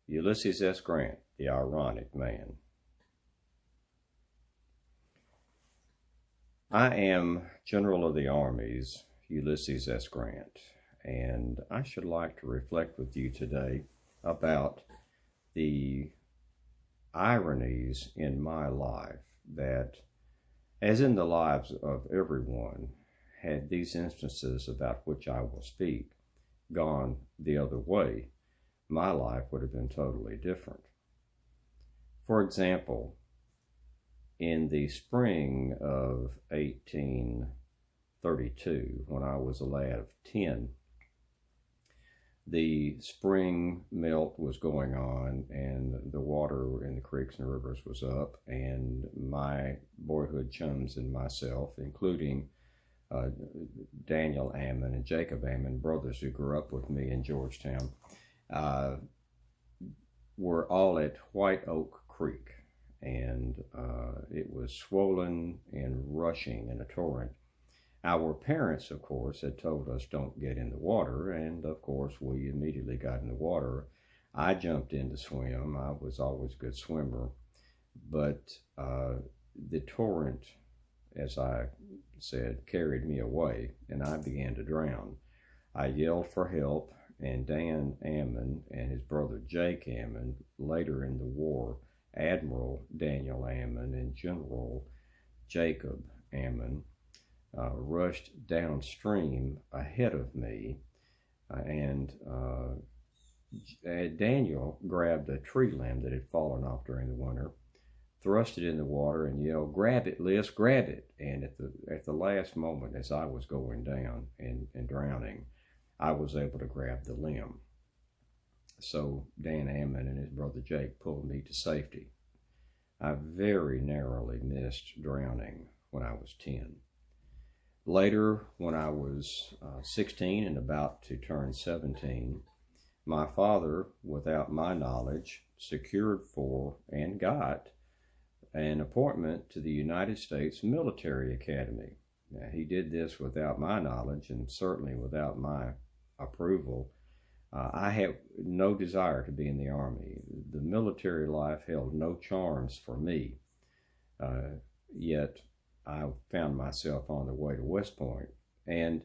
Ulysses S. Grant, the ironic man. I am General of the Armies, Ulysses S. Grant, and I should like to reflect with you today about the ironies in my life that, as in the lives of everyone, had these instances about which I will speak gone the other way, my life would have been totally different. For example, in the spring of 1832, when I was a lad of 10, the spring melt was going on and the water in the creeks and rivers was up, and my boyhood chums and myself, including Daniel Ammon and Jacob Ammon, brothers who grew up with me in Georgetown, were all at White Oak Creek, and it was swollen and rushing in a torrent. Our parents, of course, had told us don't get in the water, and of course we immediately got in the water. I jumped in to swim. I was always a good swimmer, but the torrent, as I said, carried me away, and I began to drown. I yelled for help, and Dan Ammon and his brother Jake Ammon, later in the war, Admiral Daniel Ammon and General Jacob Ammon, rushed downstream ahead of me, and Daniel grabbed a tree limb that had fallen off during the winter, thrust it in the water, and yelled, "Grab it, Liz, grab it!" And at the last moment, as I was going down and drowning, I was able to grab the limb. So Dan Ammon and his brother Jake pulled me to safety. I very narrowly missed drowning when I was 10. Later, when I was 16 and about to turn 17, my father, without my knowledge, secured for and got an appointment to the United States Military Academy. Now, he did this without my knowledge and certainly without my approval. I had no desire to be in the Army. The military life held no charms for me, yet I found myself on the way to West Point. And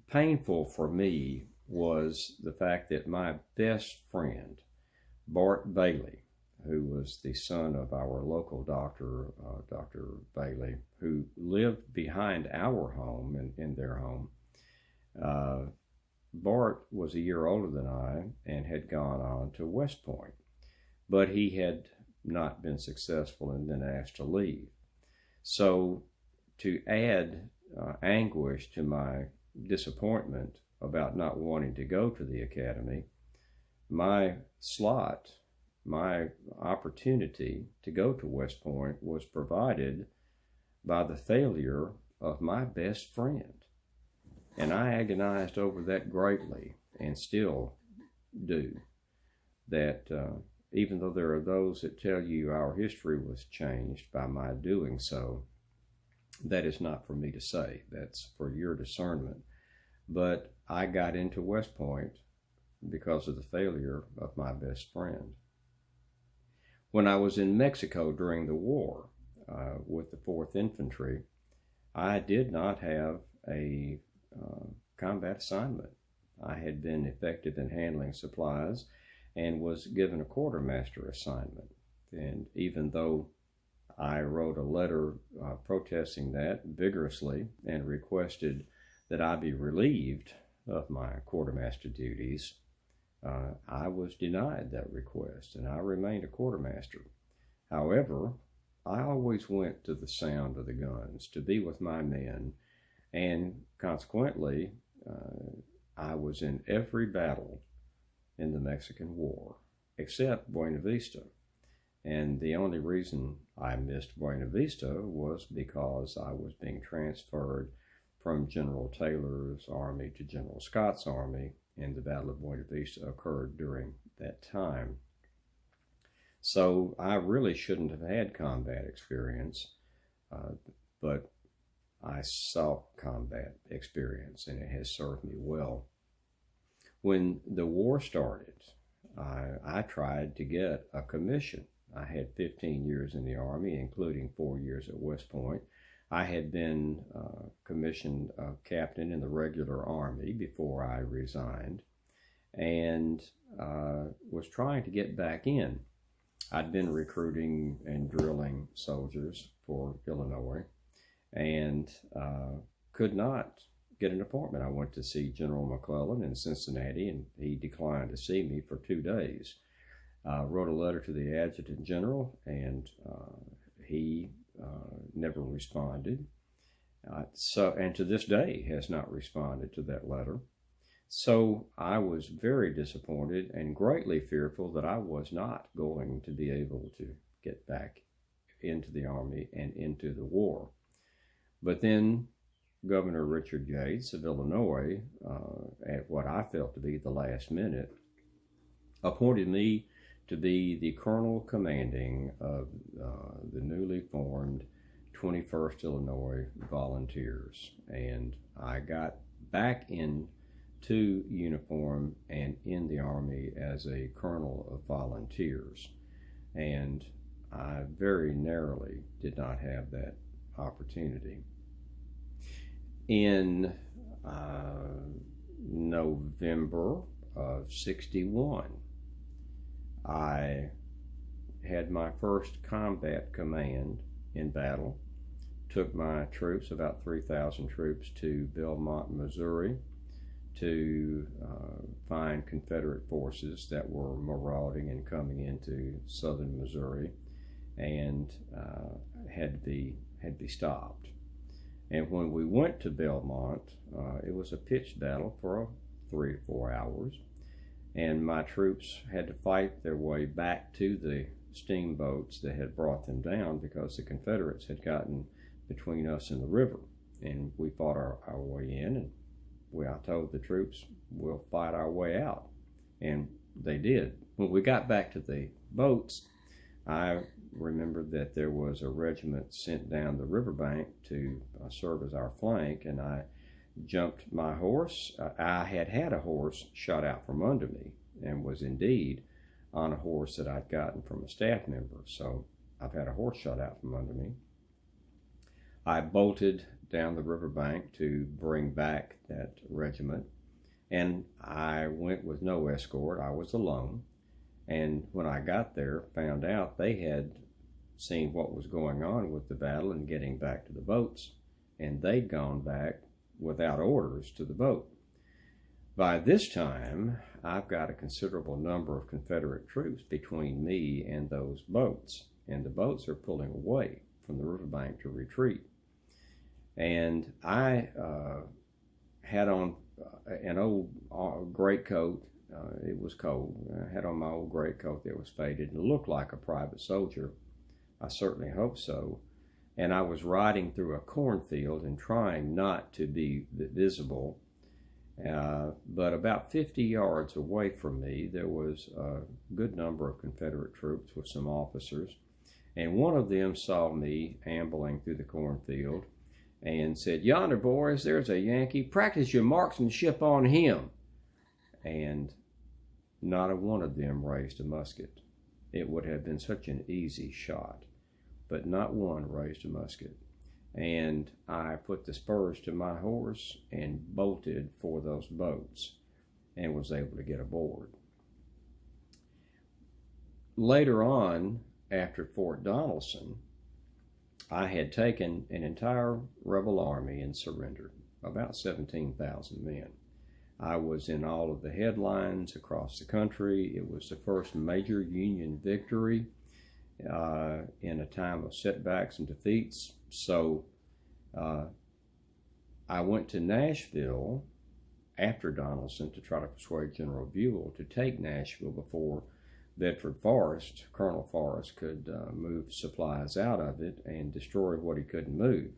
painful for me was the fact that my best friend, Bart Bailey, who was the son of our local doctor, Dr. Bailey, who lived behind our home, in their home, Bart was a year older than I and had gone on to West Point, but he had not been successful and been asked to leave. So to add anguish to my disappointment about not wanting to go to the academy, my opportunity to go to West Point was provided by the failure of my best friend. And I agonized over that greatly, and still do, that even though there are those that tell you our history was changed by my doing so, that is not for me to say. That's for your discernment. But I got into West Point because of the failure of my best friend. When I was in Mexico during the war with the 4th Infantry, I did not have a combat assignment. I had been effective in handling supplies and was given a quartermaster assignment. And even though I wrote a letter protesting that vigorously and requested that I be relieved of my quartermaster duties, I was denied that request, and I remained a quartermaster. However, I always went to the sound of the guns to be with my men, and consequently, I was in every battle in the Mexican War, except Buena Vista. And the only reason I missed Buena Vista was because I was being transferred from General Taylor's army to General Scott's army, and the Battle of Buena Vista occurred during that time. So I really shouldn't have had combat experience, but I sought combat experience, and it has served me well. When the war started, I tried to get a commission. I had 15 years in the Army, including 4 years at West Point. I had been commissioned captain in the regular Army before I resigned, and was trying to get back in. I'd been recruiting and drilling soldiers for Illinois, and could not get an appointment. I went to see General McClellan in Cincinnati, and he declined to see me for 2 days. Wrote a letter to the Adjutant General, and he never responded. And to this day has not responded to that letter. So I was very disappointed and greatly fearful that I was not going to be able to get back into the Army and into the war. But then Governor Richard Yates of Illinois, at what I felt to be the last minute, appointed me to be the colonel commanding of the newly formed 21st Illinois Volunteers. And I got back into uniform and in the Army as a colonel of volunteers. And I very narrowly did not have that opportunity. In November of '61, I had my first combat command in battle, took my troops, about 3,000 troops, to Belmont, Missouri, to find Confederate forces that were marauding and coming into southern Missouri, and had to be stopped. And when we went to Belmont, it was a pitched battle for 3 to 4 hours, and my troops had to fight their way back to the steamboats that had brought them down, because the Confederates had gotten between us and the river. And we fought our way in, and I told the troops, we'll fight our way out. And they did. When we got back to the boats, I remembered that there was a regiment sent down the riverbank to serve as our flank, and I jumped my horse. I had a horse shot out from under me, and was indeed on a horse that I'd gotten from a staff member. So I've had a horse shot out from under me. I bolted down the riverbank to bring back that regiment, and I went with no escort. I was alone, and when I got there, found out they had seen what was going on with the battle and getting back to the boats, and they'd gone back without orders to the boat. By this time, I've got a considerable number of Confederate troops between me and those boats, and the boats are pulling away from the riverbank to retreat. And I had on an old greatcoat. It was cold. I had on my old greatcoat that was faded and looked like a private soldier. I certainly hope so. And I was riding through a cornfield and trying not to be visible. But about 50 yards away from me, there was a good number of Confederate troops with some officers. And one of them saw me ambling through the cornfield and said, "Yonder, boys, there's a Yankee. Practice your marksmanship on him." And not a one of them raised a musket. It would have been such an easy shot, but not one raised a musket. And I put the spurs to my horse and bolted for those boats and was able to get aboard. Later on, after Fort Donelson, I had taken an entire rebel army and surrendered, about 17,000 men. I was in all of the headlines across the country. It was the first major Union victory in a time of setbacks and defeats. So I went to Nashville after Donelson to try to persuade General Buell to take Nashville before Bedford Forrest, Colonel Forrest, could move supplies out of it and destroy what he couldn't move.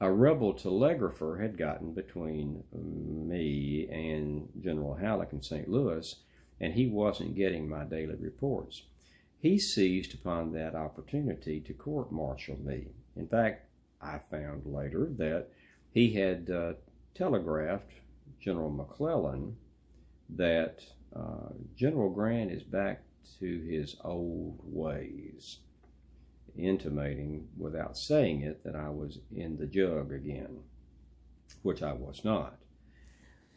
A rebel telegrapher had gotten between me and General Halleck in St. Louis, and he wasn't getting my daily reports. He seized upon that opportunity to court-martial me. In fact, I found later that he had telegraphed General McClellan that General Grant is back to his old ways, intimating without saying it that I was in the jug again, which I was not.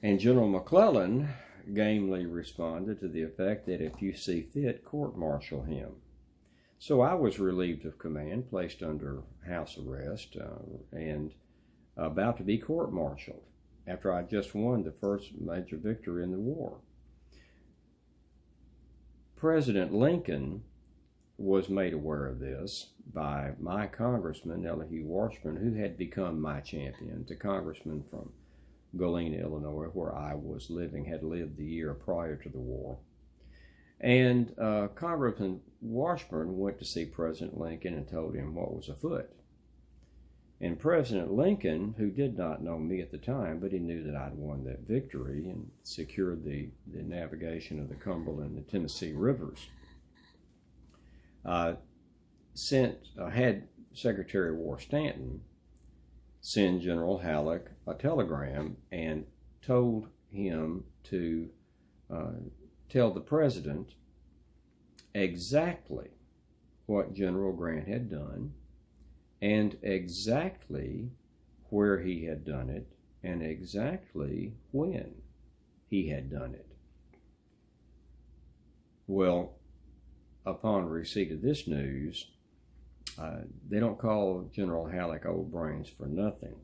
And General McClellan gamely responded to the effect that if you see fit, court-martial him. So I was relieved of command, placed under house arrest, and about to be court-martialed after I just won the first major victory in the war. President Lincoln was made aware of this by my congressman, Elihu Washburn, who had become my champion. The congressman from Galena, Illinois, where I was living, had lived the year prior to the war. And Congressman Washburn went to see President Lincoln and told him what was afoot. And President Lincoln, who did not know me at the time, but he knew that I'd won that victory and secured the navigation of the Cumberland and Tennessee rivers, had Secretary of War Stanton send General Halleck a telegram and told him to tell the president exactly what General Grant had done and exactly where he had done it and exactly when he had done it. Well, upon receipt of this news, they don't call General Halleck old brains for nothing.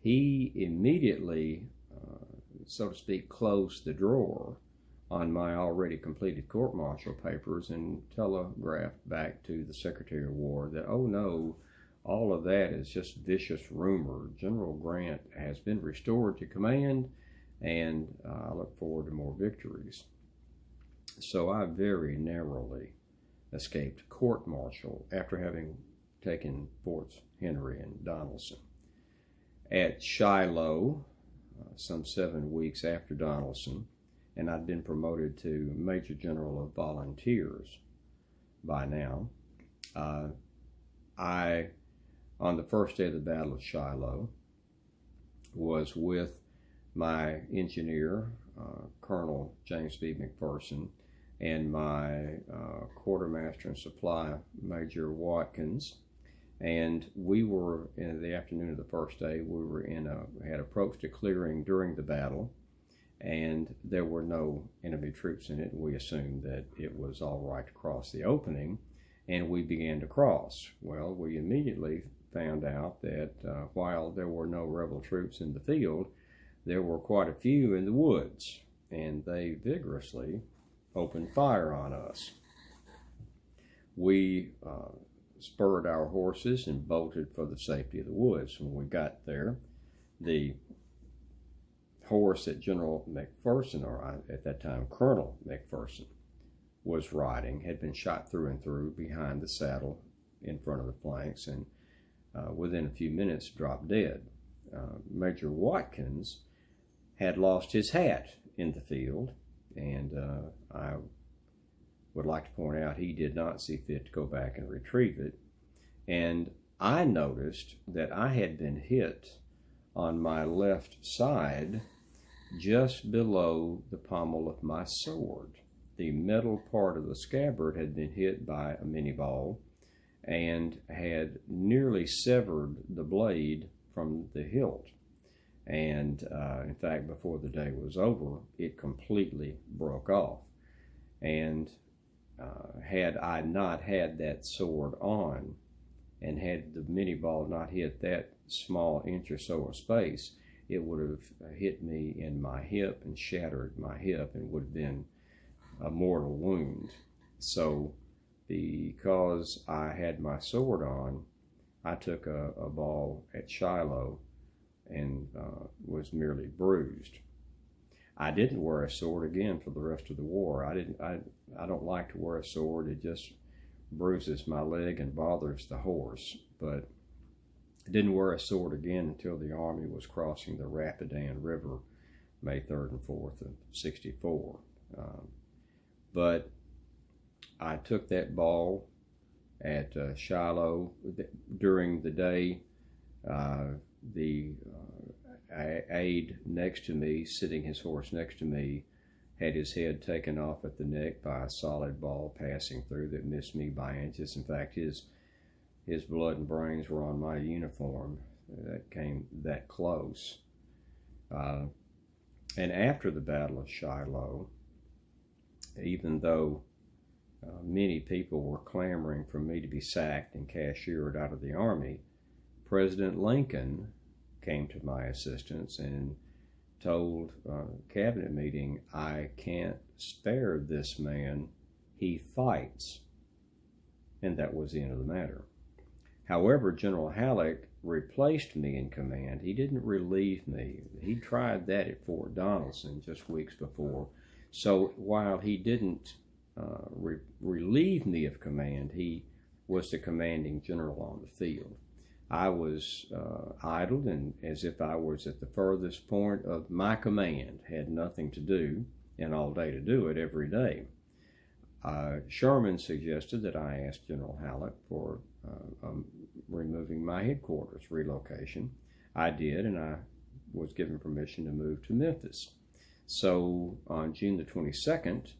He immediately, so to speak, closed the drawer on my already completed court-martial papers and telegraphed back to the Secretary of War that, oh no, all of that is just vicious rumor. General Grant has been restored to command, and I look forward to more victories. So I very narrowly escaped court-martial after having taken Forts Henry and Donelson. At Shiloh, some 7 weeks after Donelson, and I'd been promoted to Major General of Volunteers by now, I, on the first day of the Battle of Shiloh, was with my engineer, Colonel James B. McPherson, and my quartermaster and supply, Major Watkins. And we were, in the afternoon of the first day, we were had approached a clearing during the battle, and there were no enemy troops in it. We assumed that it was all right to cross the opening, and we began to cross. Well, we immediately found out that while there were no rebel troops in the field, there were quite a few in the woods, and they vigorously opened fire on us. We spurred our horses and bolted for the safety of the woods. When we got there, the horse that General McPherson, or at that time Colonel McPherson, was riding had been shot through and through behind the saddle in front of the flanks, and within a few minutes dropped dead. Major Watkins had lost his hat in the field, and I would like to point out he did not see fit to go back and retrieve it. And I noticed that I had been hit on my left side just below the pommel of my sword. The metal part of the scabbard had been hit by a mini ball and had nearly severed the blade from the hilt. And in fact, before the day was over, it completely broke off. And had I not had that sword on, and had the mini ball not hit that small inch or so of space, it would have hit me in my hip and shattered my hip and would have been a mortal wound. So because I had my sword on, I took a ball at Shiloh and was merely bruised. I didn't wear a sword again for the rest of the war. I don't like to wear a sword. It just bruises my leg and bothers the horse. But I didn't wear a sword again until the Army was crossing the Rapidan River, May 3rd and 4th of '64. But I took that ball at Shiloh during the day. The aide next to me, sitting his horse next to me, had his head taken off at the neck by a solid ball passing through that missed me by inches. In fact, his blood and brains were on my uniform. That came that close. And after the Battle of Shiloh, even though many people were clamoring for me to be sacked and cashiered out of the Army, President Lincoln came to my assistance and told cabinet meeting, "I can't spare this man. He fights." And that was the end of the matter. However, General Halleck replaced me in command. He didn't relieve me. He tried that at Fort Donelson just weeks before. So while he didn't relieve me of command, he was the commanding general on the field. I was idled and as if I was at the furthest point of my command, had nothing to do, and all day to do it every day. Sherman suggested that I ask General Halleck for removing my headquarters relocation. I did, and I was given permission to move to Memphis. So on June the 22nd,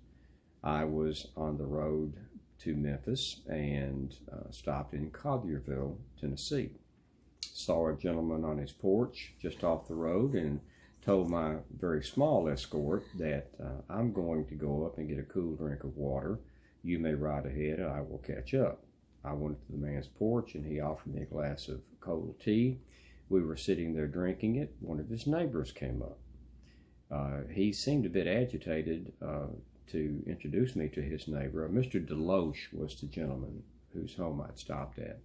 I was on the road to Memphis and stopped in Collierville, Tennessee. Saw a gentleman on his porch just off the road and told my very small escort that I'm going to go up and get a cool drink of water. You may ride ahead and I will catch up. I went to the man's porch and he offered me a glass of cold tea. We were sitting there drinking it. One of his neighbors came up. He seemed a bit agitated to introduce me to his neighbor. Mr. Deloche was the gentleman whose home I'd stopped at.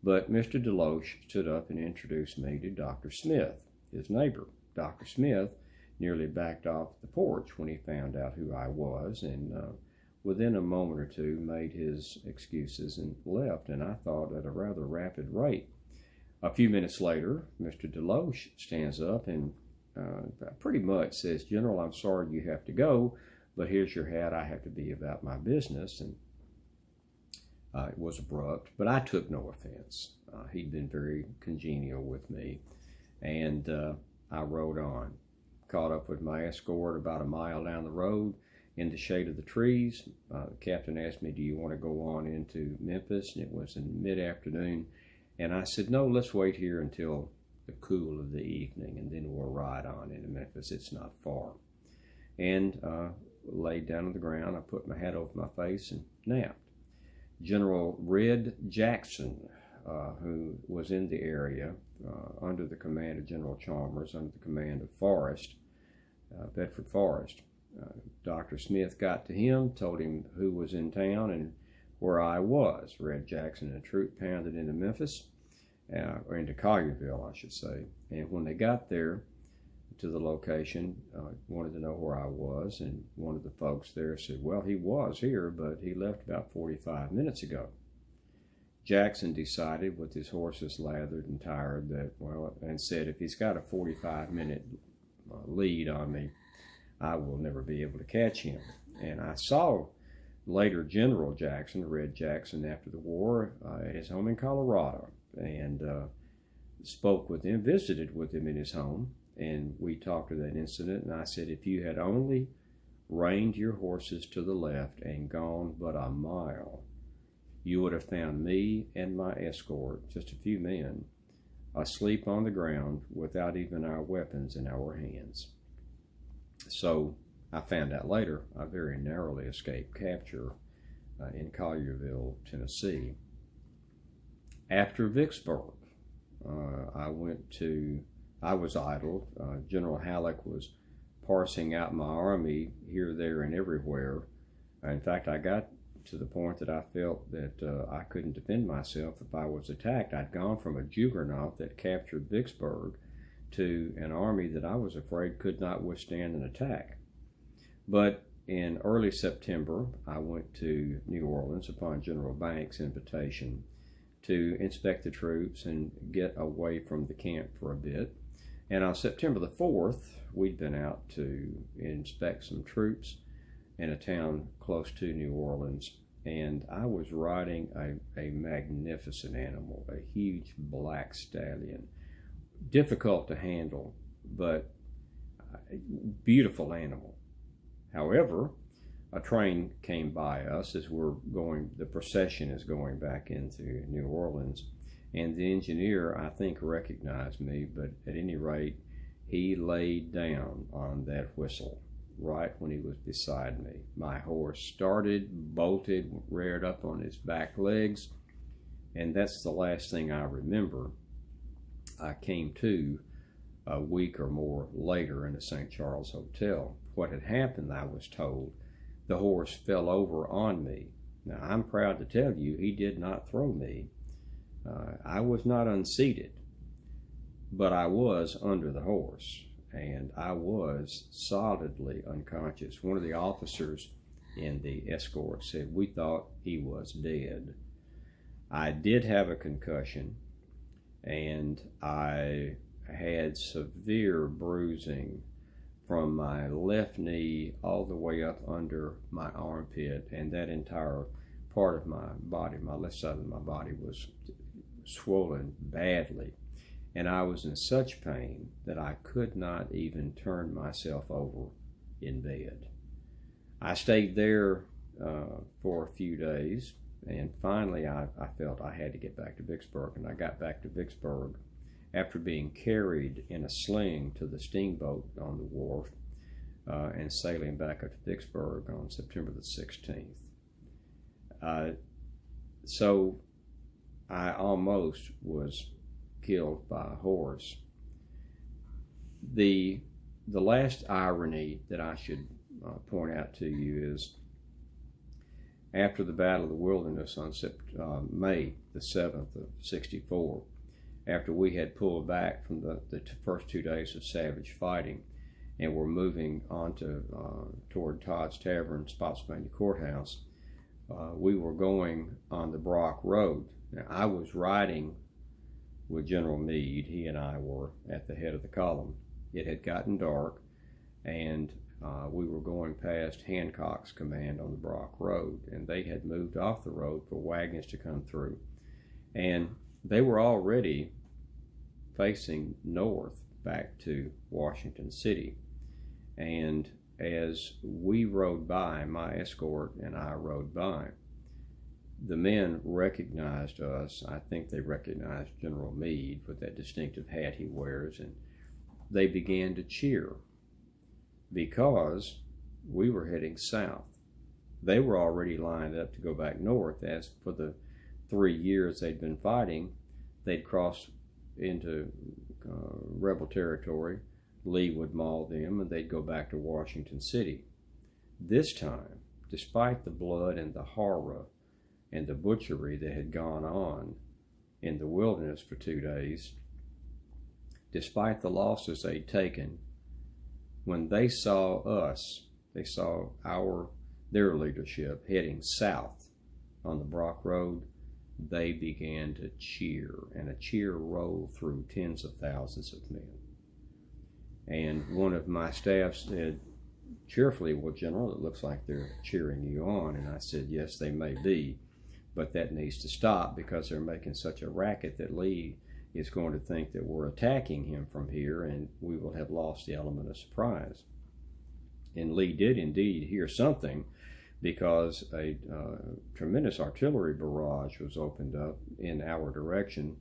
But Mr. Deloche stood up and introduced me to Dr. Smith, his neighbor. Dr. Smith nearly backed off the porch when he found out who I was, and within a moment or two made his excuses and left, and I thought at a rather rapid rate. A few minutes later, Mr. Deloche stands up and pretty much says, "General, I'm sorry you have to go, but here's your hat. I have to be about my business." And it was abrupt, but I took no offense. He'd been very congenial with me, and I rode on. Caught up with my escort about a mile down the road in the shade of the trees. The captain asked me, "Do you want to go on into Memphis?" And it was in mid-afternoon, and I said, "No, let's wait here until the cool of the evening, and then we'll ride on into Memphis. It's not far." And laid down on the ground. I put my hat over my face and napped. General Red Jackson, who was in the area under the command of General Chalmers, under the command of Forrest, Bedford Forrest. Dr. Smith got to him, told him who was in town and where I was. Red Jackson and a troop pounded into Memphis, or into Collierville, I should say. And when they got there to the location, wanted to know where I was, and one of the folks there said, "Well, he was here, but he left about 45 minutes ago." Jackson decided, with his horses lathered and tired, that, and said, if he's got a 45-minute lead on me, I will never be able to catch him. And I saw later General Jackson, Red Jackson, after the war at his home in Colorado, and spoke with him, visited with him in his home, and we talked of that incident. And I said, if you had only reined your horses to the left and gone but a mile, you would have found me and my escort, just a few men, asleep on the ground without even our weapons in our hands. So I found out later I very narrowly escaped capture in Collierville, Tennessee. After Vicksburg, I was idle. General Halleck was parsing out my army here, there, and everywhere. In fact, I got to the point that I felt that I couldn't defend myself if I was attacked. I'd gone from a juggernaut that captured Vicksburg to an army that I was afraid could not withstand an attack. But in early September, I went to New Orleans upon General Banks' invitation to inspect the troops and get away from the camp for a bit. And on September the 4th, we'd been out to inspect some troops in a town close to New Orleans, and I was riding a magnificent animal, a huge black stallion. Difficult to handle, but beautiful animal. However, a train came by us as the procession is going back into New Orleans, and the engineer, I think, recognized me, but at any rate, he laid down on that whistle right when he was beside me. My horse started, bolted, reared up on his back legs, and that's the last thing I remember. I came to a week or more later in the St. Charles Hotel. What had happened, I was told, the horse fell over on me. Now, I'm proud to tell you, he did not throw me. I was not unseated, but I was under the horse, and I was solidly unconscious. One of the officers in the escort said we thought he was dead. I did have a concussion, and I had severe bruising from my left knee all the way up under my armpit, and that entire part of my body, my left side of my body, was swollen badly, and I was in such pain that I could not even turn myself over in bed. I stayed there for a few days, and finally I felt I had to get back to Vicksburg, and I got back to Vicksburg after being carried in a sling to the steamboat on the wharf and sailing back up to Vicksburg on September the 16th. So I almost was killed by a horse. The last irony that I should point out to you is after the Battle of the Wilderness on May the 7th of '64, after we had pulled back from the first 2 days of savage fighting and were moving on toward Todd's Tavern, Spotsylvania Courthouse, we were going on the Brock Road. Now, I was riding with General Meade. He and I were at the head of the column. It had gotten dark, and we were going past Hancock's command on the Brock Road, and they had moved off the road for wagons to come through. And they were already facing north back to Washington City. And as we rode by, my escort and I rode by, the men recognized us. I think they recognized General Meade with that distinctive hat he wears, and they began to cheer because we were heading south. They were already lined up to go back north, as for the 3 years they'd been fighting, they'd crossed into rebel territory. Lee would maul them, and they'd go back to Washington City. This time, despite the blood and the horror and the butchery that had gone on in the wilderness for 2 days, despite the losses they'd taken, when they saw us, they saw their leadership heading south on the Brock Road, they began to cheer, and a cheer rolled through tens of thousands of men. And one of my staff said cheerfully, "Well, General, it looks like they're cheering you on." And I said, "Yes, they may be, but that needs to stop because they're making such a racket that Lee is going to think that we're attacking him from here, and we will have lost the element of surprise." And Lee did indeed hear something, because a tremendous artillery barrage was opened up in our direction.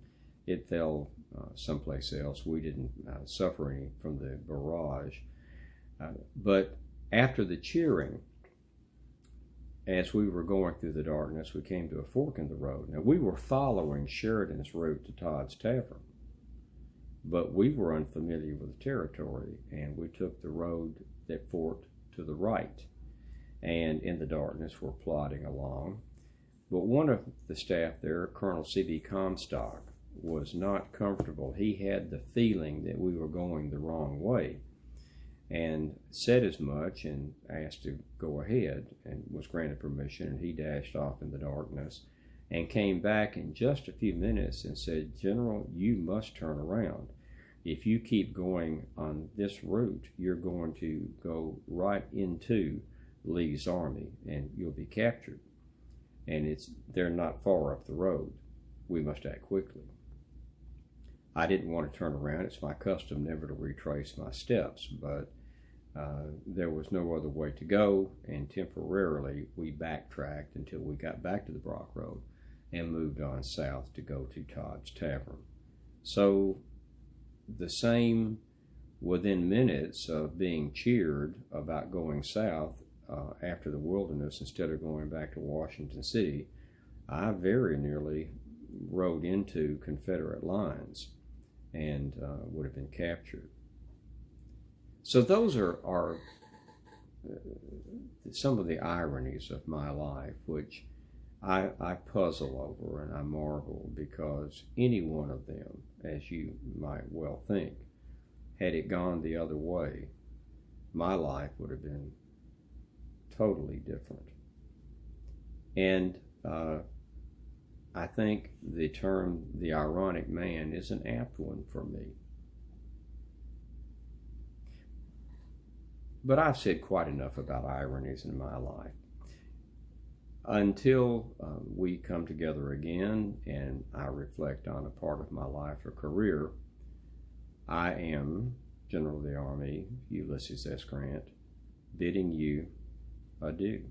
It fell someplace else. We didn't suffer any from the barrage. But after the cheering, as we were going through the darkness, we came to a fork in the road. Now, we were following Sheridan's route to Todd's Tavern, but we were unfamiliar with the territory, and we took the road that forked to the right. And in the darkness, we're plodding along. But one of the staff there, Colonel C.B. Comstock, was not comfortable. He had the feeling that we were going the wrong way, and said as much and asked to go ahead, and was granted permission, and he dashed off in the darkness and came back in just a few minutes and said, "General, you must turn around. If you keep going on this route, you're going to go right into Lee's army, and you'll be captured. And they're not far up the road. We must act quickly." I didn't want to turn around. It's my custom never to retrace my steps, but There was no other way to go, and temporarily we backtracked until we got back to the Brock Road and moved on south to go to Todd's Tavern. So the same, within minutes of being cheered about going south after the Wilderness instead of going back to Washington City, I very nearly rode into Confederate lines and would have been captured. So those are some of the ironies of my life, which I puzzle over and I marvel, because any one of them, as you might well think, had it gone the other way, my life would have been totally different. And I think the term the ironic man is an apt one for me. But I've said quite enough about ironies in my life. Until we come together again and I reflect on a part of my life or career, I am General of the Army Ulysses S. Grant, bidding you adieu.